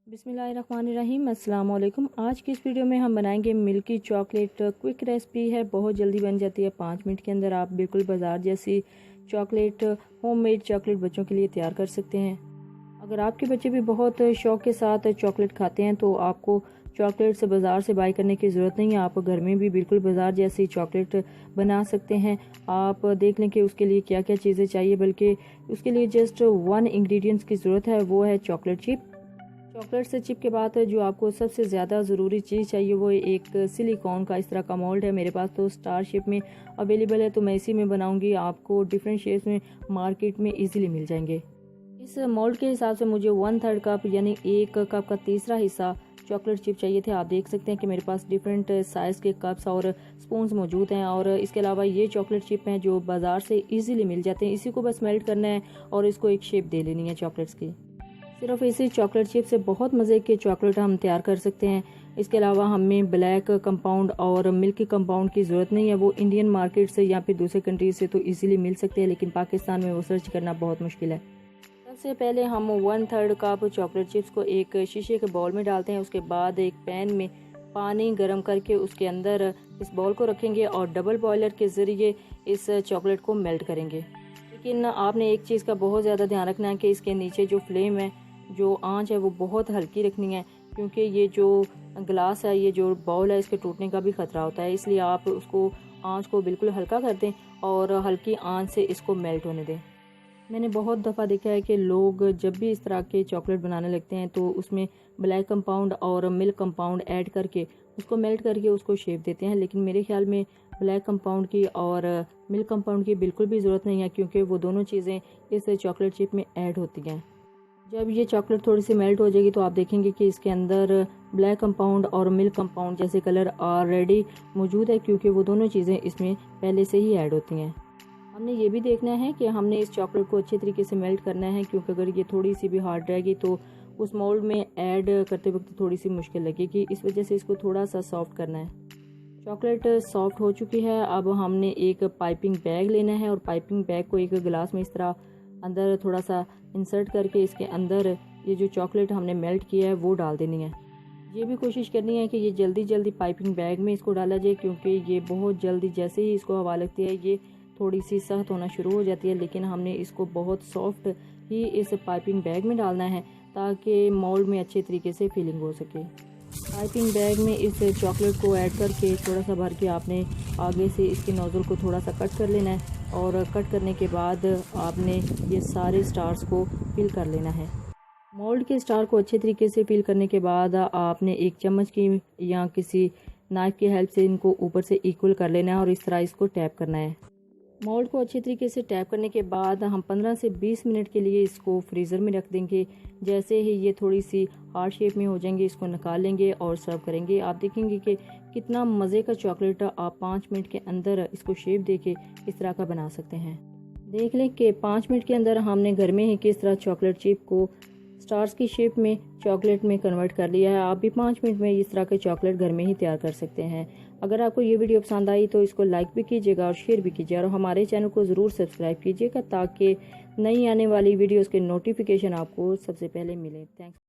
बिस्मिल्लाहिर्रहमानिर्रहीम, अस्सलाम वालेकुम। आज की इस वीडियो में हम बनाएंगे मिल्की चॉकलेट। क्विक रेसिपी है, बहुत जल्दी बन जाती है। 5 मिनट के अंदर आप बिल्कुल बाजार जैसी चॉकलेट, होममेड चॉकलेट बच्चों के लिए तैयार कर सकते हैं। अगर आपके बच्चे भी बहुत शौक के साथ चॉकलेट खाते हैं तो आपको चॉकलेट से बाज़ार से बाई करने की ज़रूरत नहीं है। आप घर में भी बिल्कुल बाज़ार जैसी चॉकलेट बना सकते हैं। आप देख लें कि उसके लिए क्या क्या चीज़ें चाहिए, बल्कि उसके लिए जस्ट 1 इंग्रेडिएंट्स की ज़रूरत है, वो है चॉकलेट चिप। चॉकलेट से चिप के बाद जो आपको सबसे ज़्यादा ज़रूरी चीज़ चाहिए वो एक सिलिकॉन का इस तरह का मोल्ड है। मेरे पास तो स्टार शेप में अवेलेबल है, तो मैं इसी में बनाऊंगी। आपको डिफरेंट शेप्स में मार्केट में इजीली मिल जाएंगे। इस मोल्ड के हिसाब से मुझे 1/3 कप यानी 1 कप का तीसरा हिस्सा चॉकलेट चिप चाहिए थे। आप देख सकते हैं कि मेरे पास डिफरेंट साइज़ के कप्स और स्पून्स मौजूद हैं। और इसके अलावा ये चॉकलेट चिप हैं जो बाज़ार से इजीली मिल जाते हैं। इसी को बस मेल्ट करना है और इसको एक शेप दे लेनी है चॉकलेट्स की। सिर्फ इसी चॉकलेट चिप से बहुत मज़े के चॉकलेट हम तैयार कर सकते हैं। इसके अलावा हमें ब्लैक कंपाउंड और मिल्की कंपाउंड की ज़रूरत नहीं है। वो इंडियन मार्केट से या फिर दूसरे कंट्री से तो इजीली मिल सकते हैं, लेकिन पाकिस्तान में वो सर्च करना बहुत मुश्किल है। सबसे पहले हम 1/3 कप चॉकलेट चिप्स को एक शीशे के बाउल में डालते हैं। उसके बाद एक पैन में पानी गर्म करके उसके अंदर इस बाउल को रखेंगे और डबल बॉयलर के ज़रिए इस चॉकलेट को मेल्ट करेंगे। लेकिन आपने एक चीज़ का बहुत ज़्यादा ध्यान रखना है कि इसके नीचे जो फ्लेम है, जो आंच है, वो बहुत हल्की रखनी है, क्योंकि ये जो ग्लास है, ये जो बाउल है, इसके टूटने का भी खतरा होता है। इसलिए आप उसको आंच को बिल्कुल हल्का कर दें और हल्की आंच से इसको मेल्ट होने दें। मैंने बहुत दफ़ा देखा है कि लोग जब भी इस तरह के चॉकलेट बनाने लगते हैं तो उसमें ब्लैक कंपाउंड और मिल्क कंपाउंड ऐड करके उसको मेल्ट करके उसको शेप देते हैं, लेकिन मेरे ख्याल में ब्लैक कंपाउंड की और मिल्क कंपाउंड की बिल्कुल भी ज़रूरत नहीं है, क्योंकि वो दोनों चीज़ें इस चॉकलेट चिप में ऐड होती हैं। जब ये चॉकलेट थोड़ी सी मेल्ट हो जाएगी तो आप देखेंगे कि इसके अंदर ब्लैक कंपाउंड और मिल्क कंपाउंड जैसे कलर ऑलरेडी मौजूद है, क्योंकि वो दोनों चीज़ें इसमें पहले से ही ऐड होती हैं। हमने ये भी देखना है कि हमने इस चॉकलेट को अच्छे तरीके से मेल्ट करना है, क्योंकि अगर ये थोड़ी सी भी हार्ड रहेगी तो उस मोल्ड में ऐड करते वक्त थोड़ी सी मुश्किल लगेगी। इस वजह से इसको थोड़ा सा सॉफ्ट करना है। चॉकलेट सॉफ्ट हो चुकी है। अब हमने एक पाइपिंग बैग लेना है और पाइपिंग बैग को एक गिलास में इस तरह अंदर थोड़ा सा इंसर्ट करके इसके अंदर ये जो चॉकलेट हमने मेल्ट किया है वो डाल देनी है। ये भी कोशिश करनी है कि ये जल्दी जल्दी पाइपिंग बैग में इसको डाला जाए, क्योंकि ये बहुत जल्दी जैसे ही इसको हवा लगती है ये थोड़ी सी सख्त होना शुरू हो जाती है। लेकिन हमने इसको बहुत सॉफ्ट ही इस पाइपिंग बैग में डालना है ताकि मोल्ड में अच्छे तरीके से फिलिंग हो सके। पाइपिंग बैग में इस चॉकलेट को ऐड करके थोड़ा सा भर के आपने आगे से इसकी नोज़ल को थोड़ा सा कट कर लेना है और कट करने के बाद आपने ये सारे स्टार्स को फिल कर लेना है। मोल्ड के स्टार को अच्छे तरीके से फिल करने के बाद आपने एक चम्मच की या किसी नाइफ की हेल्प से इनको ऊपर से इक्वल कर लेना है और इस तरह इसको टैप करना है। मोल्ड को अच्छे तरीके से टैप करने के बाद हम 15 से 20 मिनट के लिए इसको फ्रीज़र में रख देंगे। जैसे ही ये थोड़ी सी हार्ड शेप में हो जाएंगे इसको निकाल लेंगे और सर्व करेंगे। आप देखेंगे कि कितना मज़े का चॉकलेट आप 5 मिनट के अंदर इसको शेप देके इस तरह का बना सकते हैं। देख लें कि 5 मिनट के अंदर हमने घर में ही किस तरह चॉकलेट चिप को स्टार्स की शेप में चॉकलेट में कन्वर्ट कर लिया है। आप भी 5 मिनट में इस तरह के चॉकलेट घर में ही तैयार कर सकते हैं। अगर आपको ये वीडियो पसंद आई तो इसको लाइक भी कीजिएगा और शेयर भी कीजिएगा और हमारे चैनल को ज़रूर सब्सक्राइब कीजिएगा ताकि नई आने वाली वीडियोस के नोटिफिकेशन आपको सबसे पहले मिले। थैंक्स।